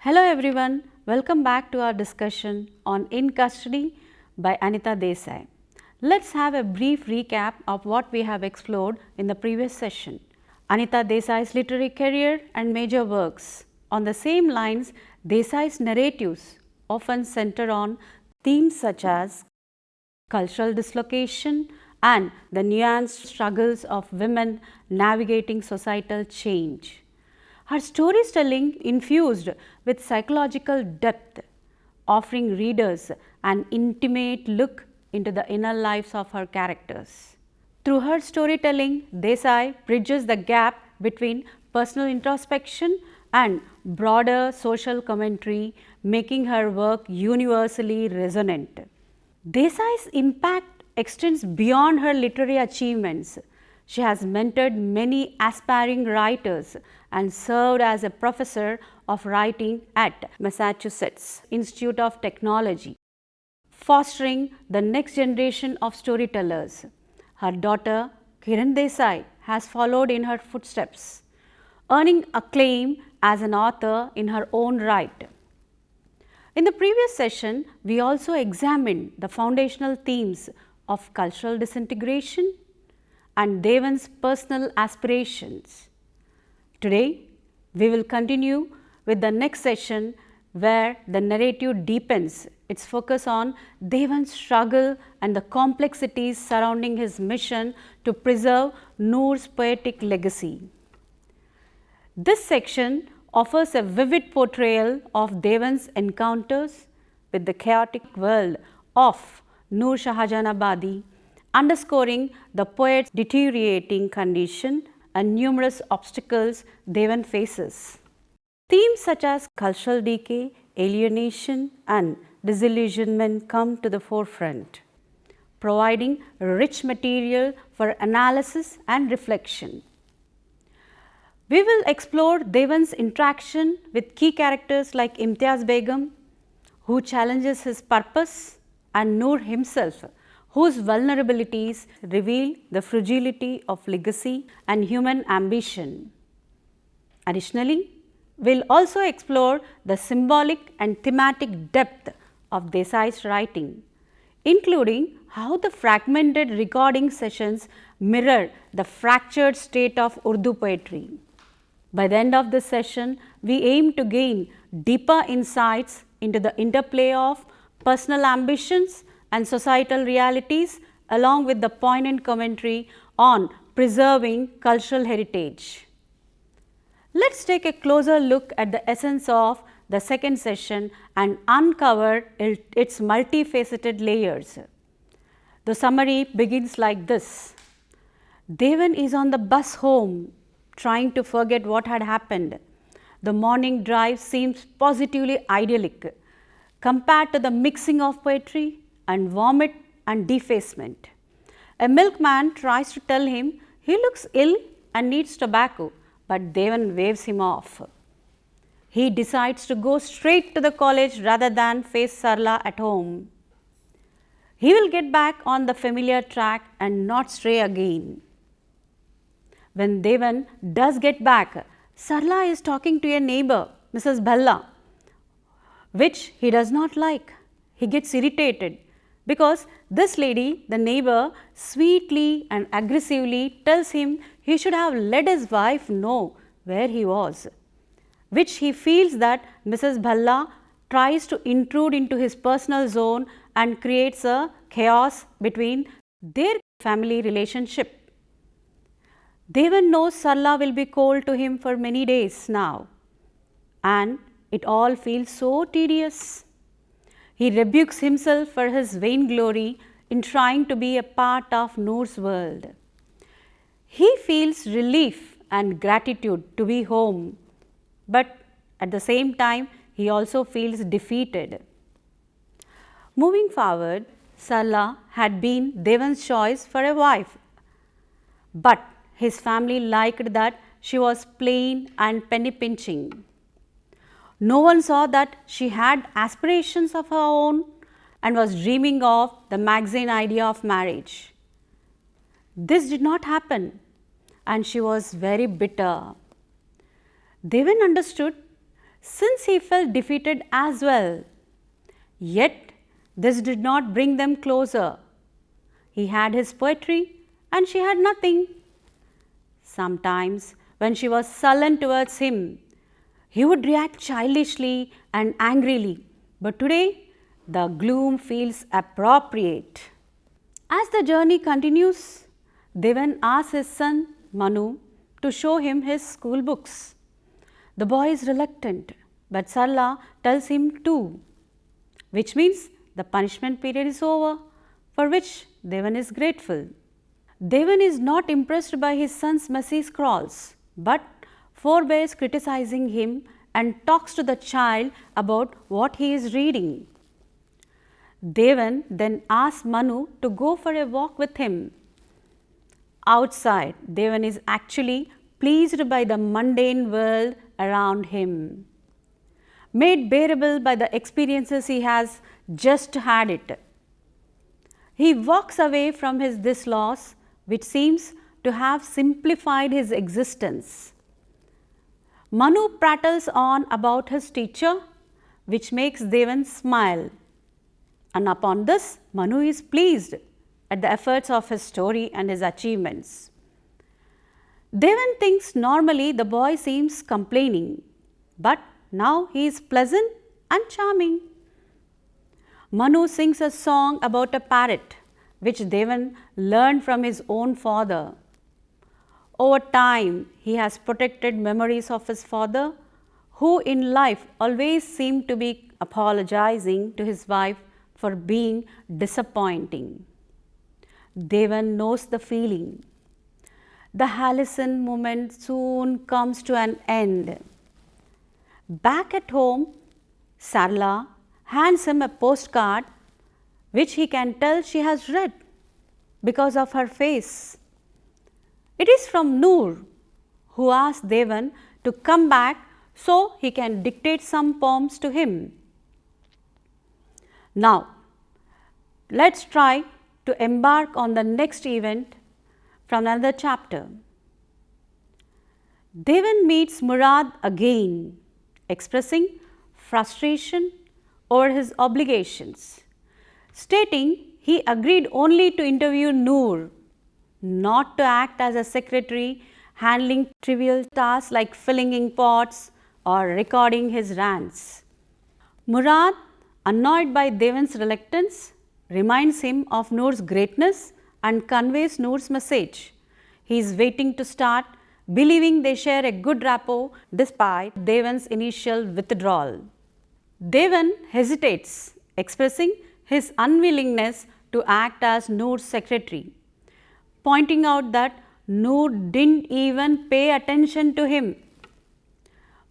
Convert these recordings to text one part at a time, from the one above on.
Hello everyone, welcome back to our discussion on In Custody by Anita Desai. Let's have a brief recap of what we have explored in the previous session. Anita Desai's literary career and major works. On the same lines, Desai's narratives often center on themes such as cultural dislocation and the nuanced struggles of women navigating societal change. Her storytelling infused with psychological depth, offering readers an intimate look into the inner lives of her characters. Through her storytelling, Desai bridges the gap between personal introspection and broader social commentary, making her work universally resonant. Desai's impact extends beyond her literary achievements. She has mentored many aspiring writers and served as a professor of writing at Massachusetts Institute of Technology, fostering the next generation of storytellers. Her daughter, Kiran Desai, has followed in her footsteps, earning acclaim as an author in her own right. In the previous session, we also examined the foundational themes of cultural disintegration and Devan's personal aspirations. Today, we will continue with the next session where the narrative deepens its focus on Devan's struggle and the complexities surrounding his mission to preserve Noor's poetic legacy. This section offers a vivid portrayal of Devan's encounters with the chaotic world of Noor Shahjahanabadi, underscoring the poet's deteriorating condition and numerous obstacles Devan faces. Themes such as cultural decay, alienation, and disillusionment come to the forefront, providing rich material for analysis and reflection. We will explore Devan's interaction with key characters like Imtiaz Begum, who challenges his purpose, and Noor himself, whose vulnerabilities reveal the fragility of legacy and human ambition. Additionally, we will also explore the symbolic and thematic depth of Desai's writing, including how the fragmented recording sessions mirror the fractured state of Urdu poetry. By the end of this session, we aim to gain deeper insights into the interplay of personal ambitions and societal realities, along with the poignant commentary on preserving cultural heritage. Let's take a closer look at the essence of the second session and uncover its multifaceted layers. The summary begins like this. Devan is on the bus home, trying to forget what had happened. The morning drive seems positively idyllic compared to the mixing of poetry and vomit and defacement. A milkman tries to tell him he looks ill and needs tobacco, but Devan waves him off. He decides to go straight to the college rather than face Sarla at home. He will get back on the familiar track and not stray again. When Devan does get back, Sarla is talking to a neighbor, Mrs. Bhalla, which he does not like. He gets irritated because this lady, the neighbor, sweetly and aggressively tells him he should have let his wife know where he was, which he feels that Mrs. Bhalla tries to intrude into his personal zone and creates a chaos between their family relationship. Devan knows Sarla will be cold to him for many days now, and it all feels so tedious. He rebukes himself for his vainglory in trying to be a part of Noor's world. He feels relief and gratitude to be home, but at the same time, he also feels defeated. Moving forward, Sarla had been Devan's choice for a wife, but his family liked that she was plain and penny pinching. No one saw that she had aspirations of her own and was dreaming of the magazine idea of marriage. This did not happen, and she was very bitter. Devan understood since he felt defeated as well. Yet, this did not bring them closer. He had his poetry and she had nothing. Sometimes, when she was sullen towards him, he would react childishly and angrily. But today, the gloom feels appropriate. As the journey continues, Devan asks his son Manu to show him his school books. The boy is reluctant, but Sarla tells him to, which means the punishment period is over, for which Devan is grateful. Devan is not impressed by his son's messy scrawls, but forbears criticizing him and talks to the child about what he is reading. Devan then asks Manu to go for a walk with him. Outside, Devan is actually pleased by the mundane world around him, made bearable by the experiences he has just had it. He walks away from this loss, which seems to have simplified his existence. Manu prattles on about his teacher, which makes Devan smile. And upon this, Manu is pleased at the efforts of his story and his achievements. Devan thinks normally the boy seems complaining, but now he is pleasant and charming. Manu sings a song about a parrot, which Devan learned from his own father. Over time, he has protected memories of his father, who in life always seemed to be apologizing to his wife for being disappointing. Devan knows the feeling. The halcyon moment soon comes to an end. Back at home, Sarla hands him a postcard which he can tell she has read because of her face. It is from Noor, who asks Devan to come back so he can dictate some poems to him. Now, let's try to embark on the next event from another chapter. Devan meets Murad again, expressing frustration over his obligations, stating he agreed only to interview Noor, not to act as a secretary handling trivial tasks like filling ink pots or recording his rants. Murad, annoyed by Devan's reluctance, reminds him of Noor's greatness and conveys Noor's message. He is waiting to start, believing they share a good rapport despite Devan's initial withdrawal. Devan hesitates, expressing his unwillingness to act as Noor's secretary, pointing out that Noor didn't even pay attention to him.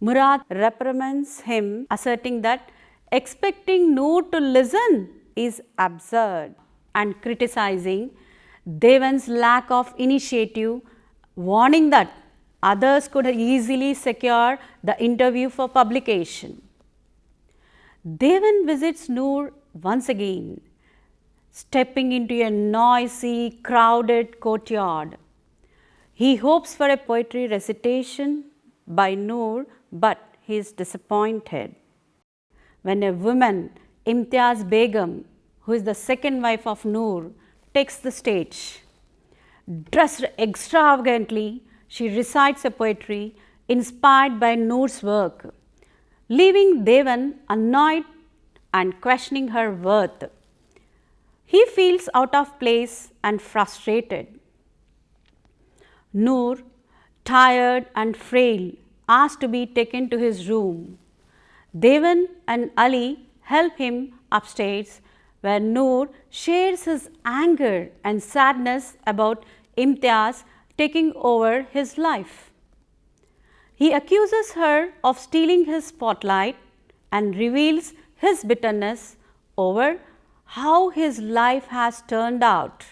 Murad reprimands him, asserting that expecting Noor to listen is absurd and criticizing Devan's lack of initiative, warning that others could easily secure the interview for publication. Devan visits Noor once again, stepping into a noisy, crowded courtyard. He hopes for a poetry recitation by Noor, but he is disappointed. When a woman, Imtiaz Begum, who is the second wife of Noor, takes the stage. Dressed extravagantly, she recites a poetry inspired by Noor's work, leaving Devan annoyed and questioning her worth. He feels out of place and frustrated. Noor, tired and frail, asks to be taken to his room. Devan and Ali help him upstairs, where Noor shares his anger and sadness about Imtiaz taking over his life. He accuses her of stealing his spotlight and reveals his bitterness over how his life has turned out.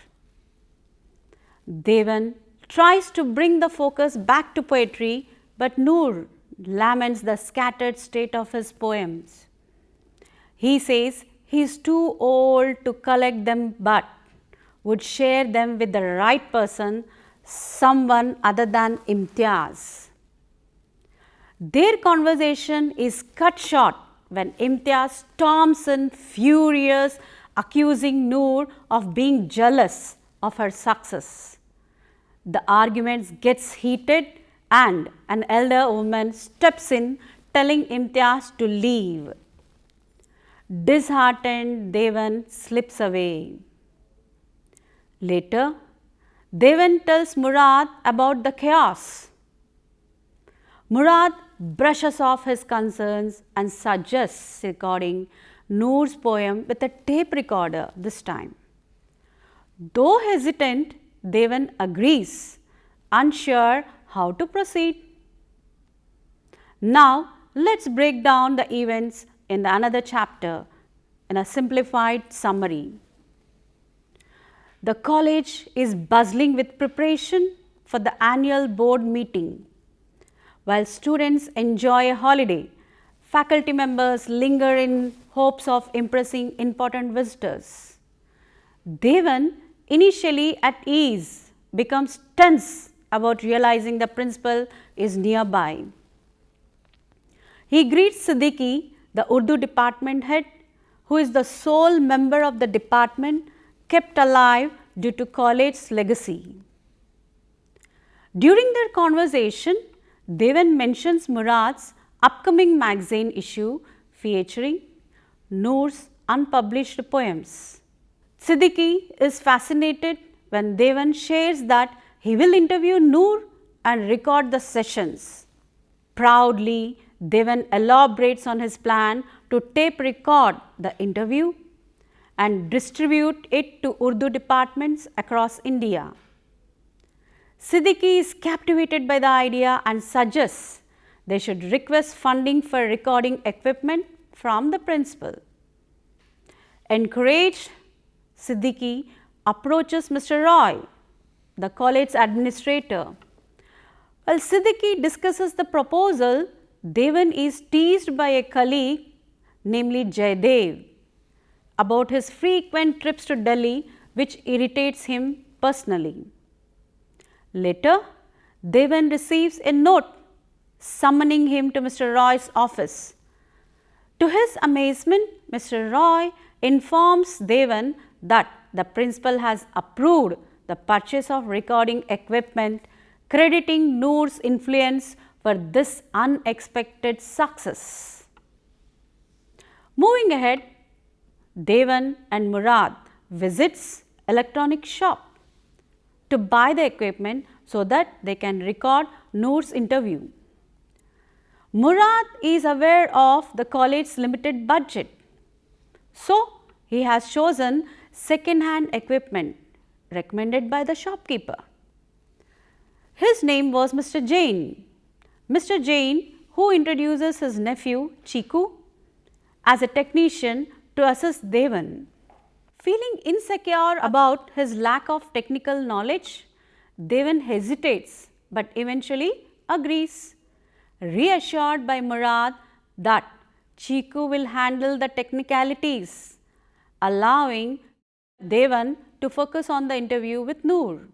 Devan tries to bring the focus back to poetry, but Noor laments the scattered state of his poems. He says he is too old to collect them, but would share them with the right person, someone other than Imtiaz. Their conversation is cut short when Imtiaz storms in furious, accusing Noor of being jealous of her success. The argument gets heated and an elder woman steps in, telling Imtiaz to leave. Disheartened, Devan slips away. Later, Devan tells Murad about the chaos. Murad brushes off his concerns and suggests recording Noor's poem with a tape recorder this time. Though hesitant, Devan agrees, unsure how to proceed. Now, let's break down the events in another chapter in a simplified summary. The college is bustling with preparation for the annual board meeting. While students enjoy a holiday, faculty members linger in hopes of impressing important visitors. Devan, initially at ease, becomes tense about realizing the principal is nearby. He greets Siddiqui, the Urdu department head, who is the sole member of the department kept alive due to college's legacy. During their conversation, Devan mentions Murad's upcoming magazine issue featuring Noor's unpublished poems. Siddiqui is fascinated when Devan shares that he will interview Noor and record the sessions. Proudly, Devan elaborates on his plan to tape record the interview and distribute it to Urdu departments across India. Siddiqui is captivated by the idea and suggests they should request funding for recording equipment from the principal. Encouraged, Siddiqui approaches Mr. Roy, the college administrator. While Siddiqui discusses the proposal, Devan is teased by a colleague, namely Jaydev, about his frequent trips to Delhi, which irritates him personally. Later, Devan receives a note summoning him to Mr. Roy's office. To his amazement, Mr. Roy informs Devan that the principal has approved the purchase of recording equipment, crediting Noor's influence for this unexpected success. Moving ahead, Devan and Murad visits electronic shop to buy the equipment so that they can record Noor's interview. Murad is aware of the college's limited budget, so he has chosen second-hand equipment recommended by the shopkeeper. His name was Mr. Jain. Mr. Jain, who introduces his nephew Chiku as a technician to assist Devan. Feeling insecure about his lack of technical knowledge, Devan hesitates but eventually agrees, reassured by Murad that Chiku will handle the technicalities, allowing Devan to focus on the interview with Noor.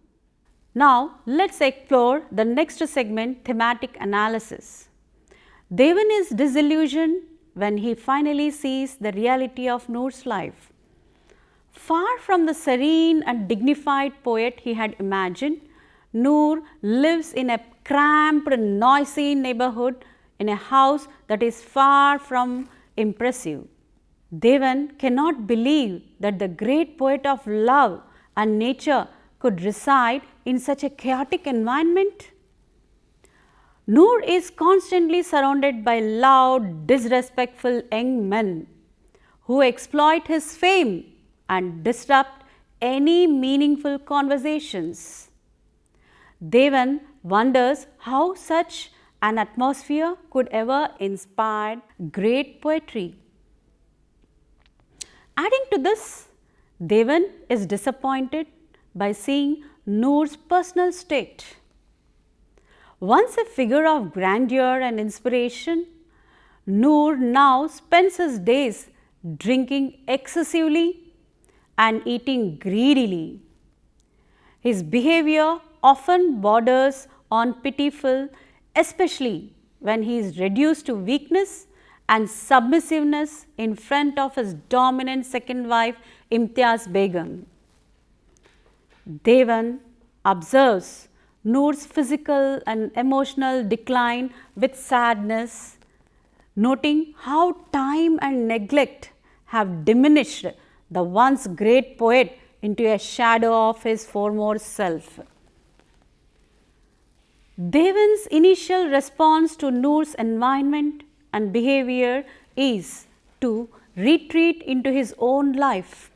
Now, let's explore the next segment, thematic analysis. Devan is disillusioned when he finally sees the reality of Noor's life. Far from the serene and dignified poet he had imagined, Noor lives in a cramped, noisy neighborhood in a house that is far from impressive. Devan cannot believe that the great poet of love and nature could reside in such a chaotic environment. Noor is constantly surrounded by loud, disrespectful young men who exploit his fame and disrupt any meaningful conversations. Devan wonders how such an atmosphere could ever inspire great poetry. Adding to this, Devan is disappointed by seeing Noor's personal state. Once a figure of grandeur and inspiration, Noor now spends his days drinking excessively and eating greedily. His behavior often borders on pitiful, especially when he is reduced to weakness and submissiveness in front of his dominant second wife Imtiaz Begum. Devan observes Noor's physical and emotional decline with sadness, noting how time and neglect have diminished the once great poet into a shadow of his former self. Devan's initial response to Noor's environment and behavior is to retreat into his own life.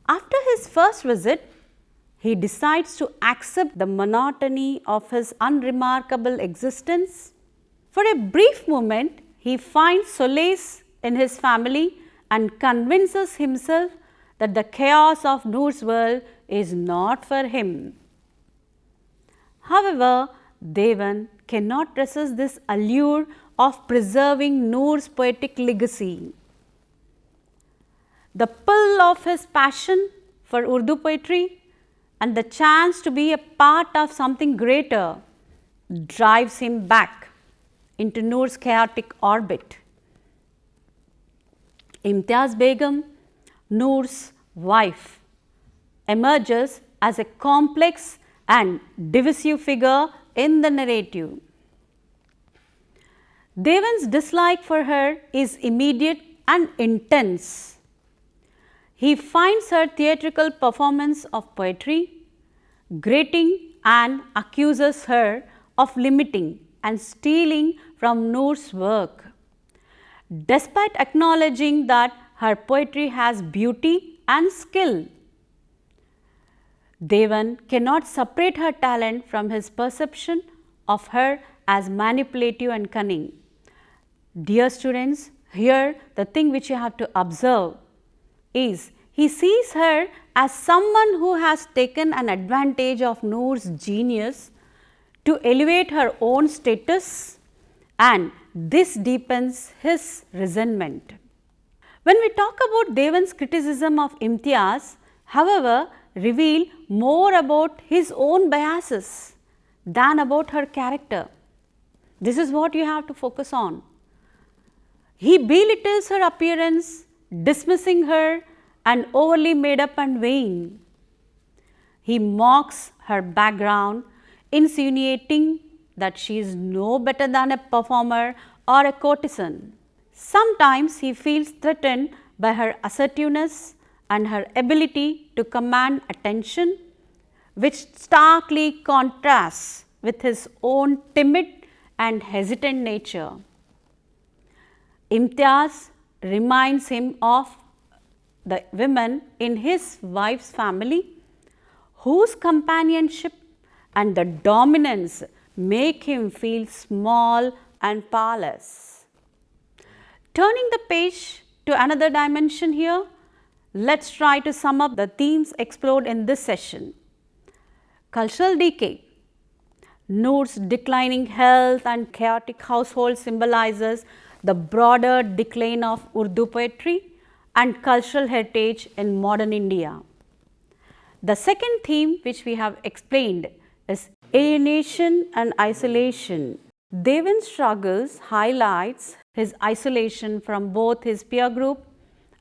After his first visit, he decides to accept the monotony of his unremarkable existence. For a brief moment, he finds solace in his family and convinces himself that the chaos of Noor's world is not for him. However, Devan cannot resist this allure of preserving Noor's poetic legacy. The pull of his passion for Urdu poetry and the chance to be a part of something greater drives him back into Noor's chaotic orbit. Imtiaz Begum, Noor's wife, emerges as a complex and divisive figure in the narrative. Devan's dislike for her is immediate and intense. He finds her theatrical performance of poetry grating and accuses her of limiting and stealing from Noor's work. Despite acknowledging that her poetry has beauty and skill, Devan cannot separate her talent from his perception of her as manipulative and cunning. Dear students, here the thing which you have to observe is he sees her as someone who has taken an advantage of Noor's genius to elevate her own status, and this deepens his resentment. When we talk about Devan's criticism of Imtiaz, however, reveal more about his own biases than about her character. This is what you have to focus on. He belittles her appearance, dismissing her and overly made up and vain. He mocks her background, insinuating that she is no better than a performer or a courtesan. Sometimes he feels threatened by her assertiveness and her ability to command attention, which starkly contrasts with his own timid and hesitant nature. Imtiaz reminds him of the women in his wife's family whose companionship and the dominance make him feel small and powerless. Turning the page to another dimension here, let's try to sum up the themes explored in this session. Cultural decay. Noor's declining health and chaotic household symbolizes the broader decline of Urdu poetry and cultural heritage in modern India. The second theme which we have explained is alienation and isolation. Devan's struggles highlights his isolation from both his peer group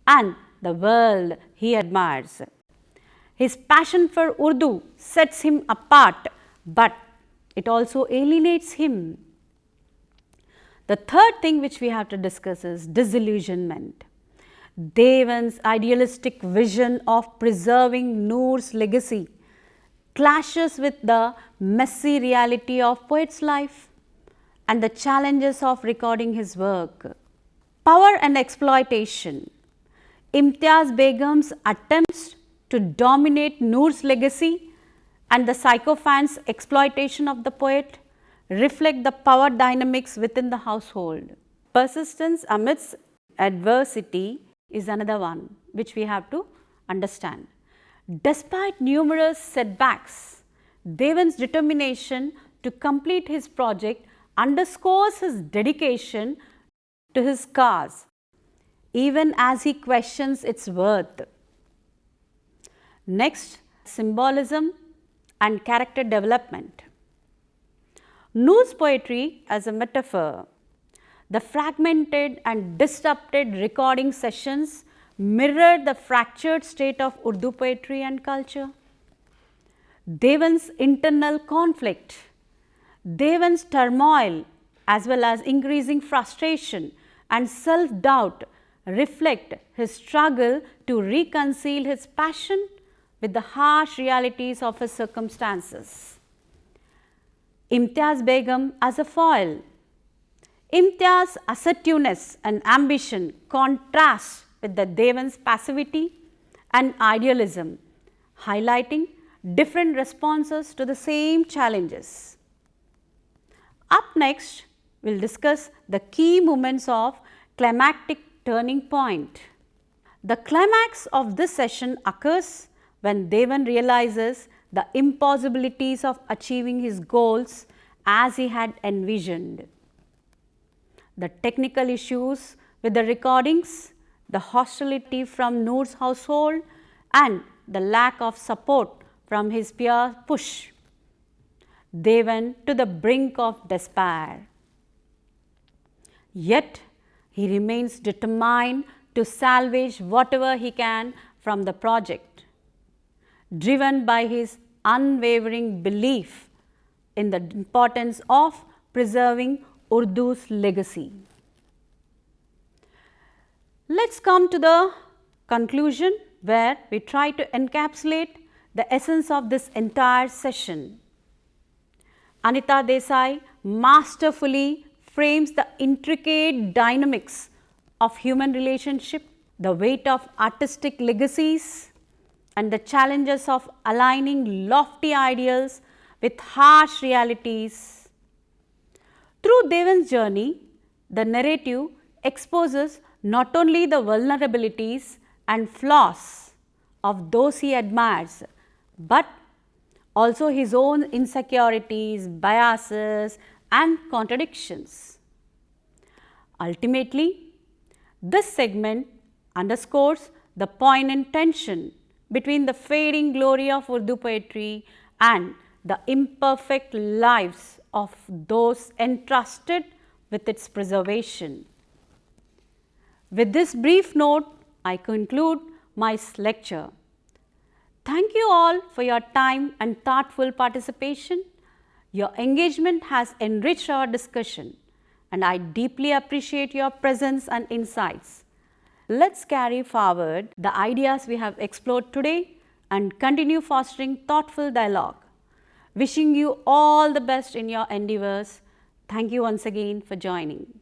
and the world he admires. His passion for Urdu sets him apart, but it also alienates him. The third thing which we have to discuss is disillusionment. Devan's idealistic vision of preserving Noor's legacy clashes with the messy reality of poet's life and the challenges of recording his work. Power and exploitation. Imtiaz Begum's attempts to dominate Noor's legacy and the sycophant's exploitation of the poet reflect the power dynamics within the household. Persistence amidst adversity is another one which we have to understand. Despite numerous setbacks, Devan's determination to complete his project underscores his dedication to his cause, even as he questions its worth. Next, symbolism and character development. News poetry as a metaphor. The fragmented and disrupted recording sessions mirror the fractured state of Urdu poetry and culture. Devan's internal conflict, Devan's turmoil, as well as increasing frustration and self-doubt reflect his struggle to reconcile his passion with the harsh realities of his circumstances. Imtiaz Begum as a foil. Imtiaz's assertiveness and ambition contrast with the Devan's passivity and idealism, highlighting different responses to the same challenges. Up next, we will discuss the key moments of climactic turning point. The climax of this session occurs when Devan realizes the impossibilities of achieving his goals as he had envisioned. The technical issues with the recordings, the hostility from Noor's household, and the lack of support from his peer push Devan to the brink of despair. Yet, he remains determined to salvage whatever he can from the project, driven by his unwavering belief in the importance of preserving Urdu's legacy. Let's come to the conclusion where we try to encapsulate the essence of this entire session. Anita Desai masterfully frames the intricate dynamics of human relationship, the weight of artistic legacies, and the challenges of aligning lofty ideals with harsh realities. Through Devan's journey, the narrative exposes not only the vulnerabilities and flaws of those he admires, but also his own insecurities, biases, and contradictions. Ultimately, this segment underscores the poignant tension between the fading glory of Urdu poetry and the imperfect lives of those entrusted with its preservation. With this brief note, I conclude my lecture. Thank you all for your time and thoughtful participation. Your engagement has enriched our discussion, and I deeply appreciate your presence and insights. Let's carry forward the ideas we have explored today and continue fostering thoughtful dialogue. Wishing you all the best in your endeavors. Thank you once again for joining.